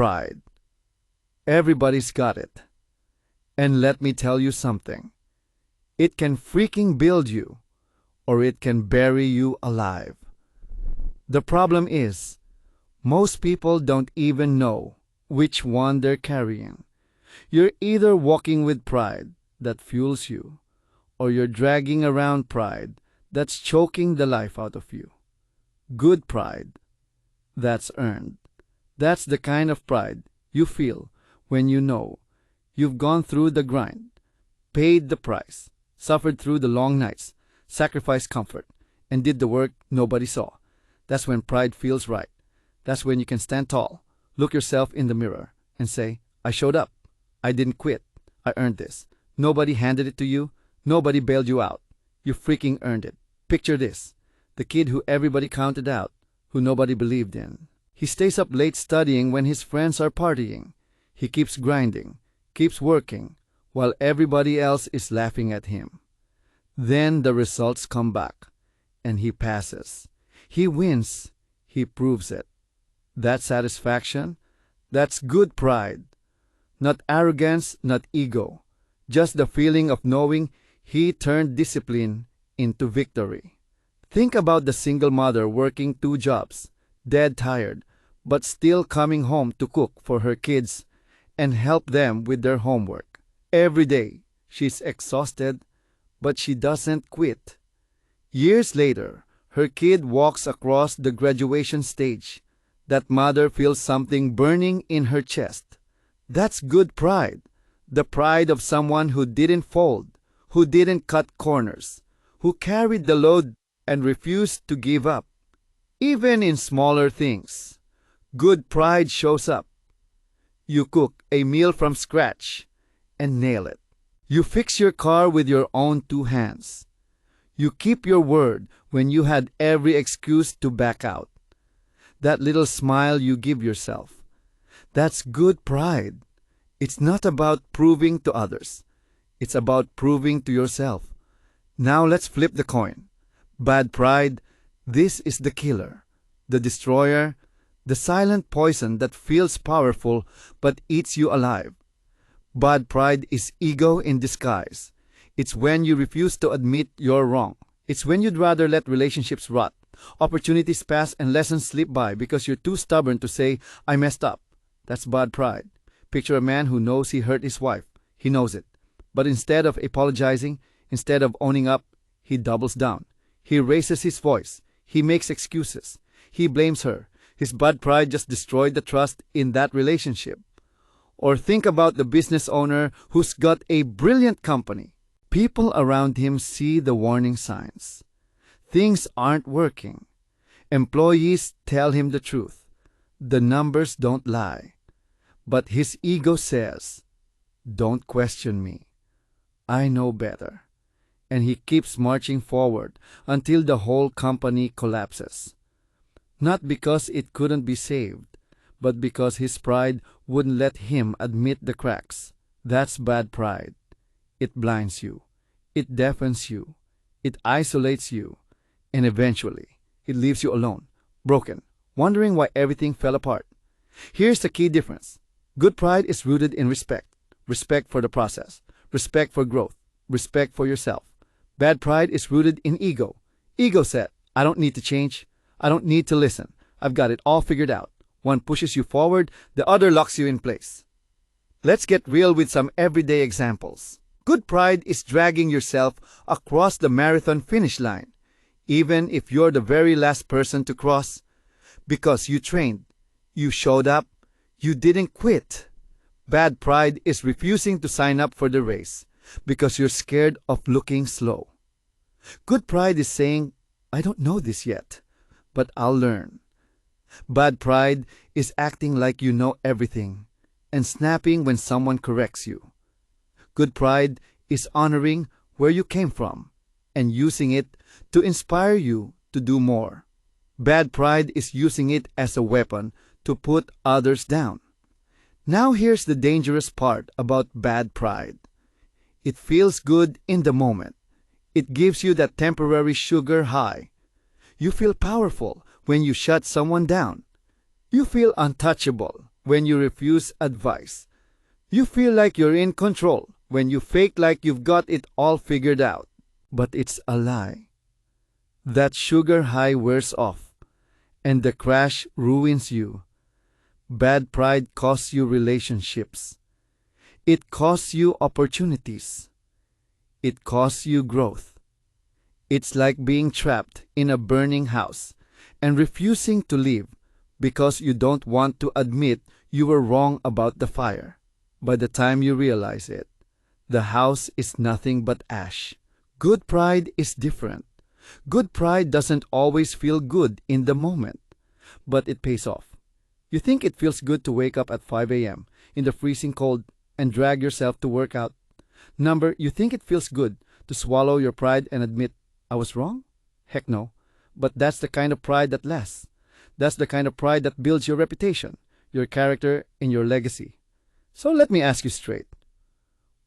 pride. Everybody's got it. And let me tell you something. It can freaking build you, or it can bury you alive. The problem is, most people don't even know which one they're carrying. You're either walking with pride that fuels you, or you're dragging around pride that's choking the life out of you. Good pride, that's earned. That's the kind of pride you feel when you know you've gone through the grind, paid the price, suffered through the long nights, sacrificed comfort, and did the work nobody saw. That's when pride feels right. That's when you can stand tall, look yourself in the mirror, and say, I showed up. I didn't quit. I earned this. Nobody handed it to you. Nobody bailed you out. You freaking earned it. Picture this. The kid who everybody counted out, who nobody believed in. He stays up late studying when his friends are partying. He keeps grinding, keeps working, while everybody else is laughing at him. Then the results come back, and he passes. He wins. He proves it. That satisfaction, that's good pride. Not arrogance, not ego. Just the feeling of knowing he turned discipline into victory. Think about the single mother working 2 jobs, dead tired, but still coming home to cook for her kids and help them with their homework. Every day, she's exhausted, but she doesn't quit. Years later, her kid walks across the graduation stage. That mother feels something burning in her chest. That's good pride. The pride of someone who didn't fold, who didn't cut corners, who carried the load and refused to give up. Even in smaller things, good pride shows up. You cook a meal from scratch and nail it. You fix your car with your own 2 hands. You keep your word when you had every excuse to back out. That little smile you give yourself, that's good pride. It's not about proving to others. It's about proving to yourself. Now let's flip the coin. Bad pride, this is the killer, the destroyer, the silent poison that feels powerful but eats you alive. Bad pride is ego in disguise. It's when you refuse to admit you're wrong. It's when you'd rather let relationships rot, opportunities pass, and lessons slip by because you're too stubborn to say, I messed up. That's bad pride. Picture a man who knows he hurt his wife. He knows it. But instead of apologizing, instead of owning up, he doubles down. He raises his voice. He makes excuses. He blames her. His bad pride just destroyed the trust in that relationship. Or think about the business owner who's got a brilliant company. People around him see the warning signs. Things aren't working. Employees tell him the truth. The numbers don't lie. But his ego says, don't question me. I know better. And he keeps marching forward until the whole company collapses. Not because it couldn't be saved, but because his pride wouldn't let him admit the cracks. That's bad pride. It blinds you. It deafens you. It isolates you. And eventually, it leaves you alone, broken, wondering why everything fell apart. Here's the key difference. Good pride is rooted in respect. Respect for the process. Respect for growth. Respect for yourself. Bad pride is rooted in ego. Ego said, I don't need to change. I don't need to listen. I've got it all figured out. One pushes you forward, the other locks you in place. Let's get real with some everyday examples. Good pride is dragging yourself across the marathon finish line, even if you're the very last person to cross, because you trained, you showed up, you didn't quit. Bad pride is refusing to sign up for the race because you're scared of looking slow. Good pride is saying, I don't know this yet, but I'll learn. Bad pride is acting like you know everything and snapping when someone corrects you. Good pride is honoring where you came from and using it to inspire you to do more. Bad pride is using it as a weapon to put others down. Now here's the dangerous part about bad pride. It feels good in the moment. It gives you that temporary sugar high. You feel powerful when you shut someone down. You feel untouchable when you refuse advice. You feel like you're in control when you fake like you've got it all figured out. But it's a lie. That sugar high wears off, and the crash ruins you. Bad pride costs you relationships. It costs you opportunities. It costs you growth. It's like being trapped in a burning house and refusing to leave because you don't want to admit you were wrong about the fire. By the time you realize it, the house is nothing but ash. Good pride is different. Good pride doesn't always feel good in the moment, but it pays off. You think it feels good to wake up at 5 a.m. in the freezing cold and drag yourself to work out. You think it feels good to swallow your pride and admit, I was wrong? Heck no. But that's the kind of pride that lasts. That's the kind of pride that builds your reputation, your character, and your legacy. So let me ask you straight.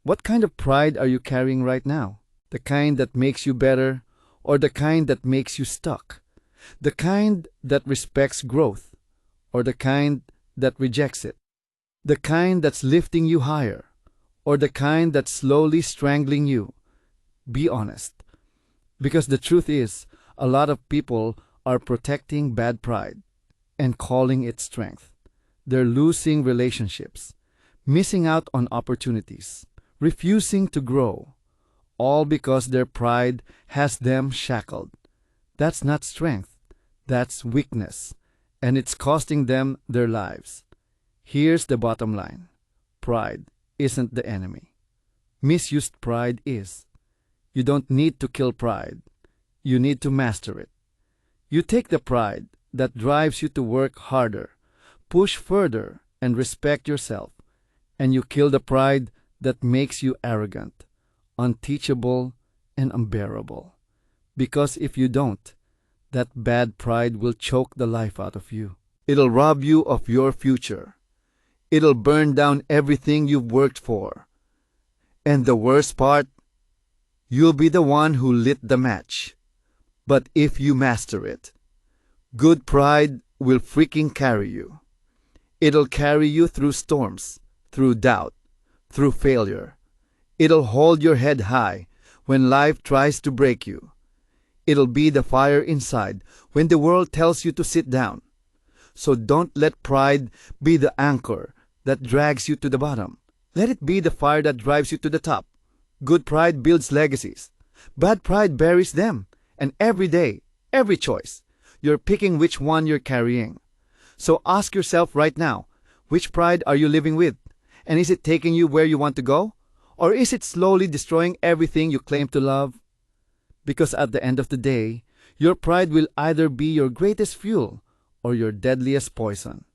What kind of pride are you carrying right now? The kind that makes you better, or the kind that makes you stuck? The kind that respects growth, or the kind that rejects it? The kind that's lifting you higher, or the kind that's slowly strangling you? Be honest. Because the truth is, a lot of people are protecting bad pride and calling it strength. They're losing relationships, missing out on opportunities, refusing to grow, all because their pride has them shackled. That's not strength, that's weakness, and it's costing them their lives. Here's the bottom line. Pride isn't the enemy. Misused pride is. You don't need to kill pride. You need to master it. You take the pride that drives you to work harder, push further, and respect yourself, and you kill the pride that makes you arrogant, unteachable, and unbearable. Because if you don't, that bad pride will choke the life out of you. It'll rob you of your future. It'll burn down everything you've worked for. And the worst part, you'll be the one who lit the match. But if you master it, good pride will freaking carry you. It'll carry you through storms, through doubt, through failure. It'll hold your head high when life tries to break you. It'll be the fire inside when the world tells you to sit down. So don't let pride be the anchor that drags you to the bottom. Let it be the fire that drives you to the top. Good pride builds legacies. Bad pride buries them. And every day, every choice, you're picking which one you're carrying. So ask yourself right now, which pride are you living with? And is it taking you where you want to go? Or is it slowly destroying everything you claim to love? Because at the end of the day, your pride will either be your greatest fuel or your deadliest poison.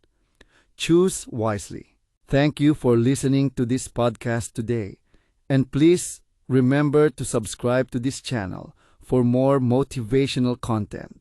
Choose wisely. Thank you for listening to this podcast today. And please remember to subscribe to this channel for more motivational content.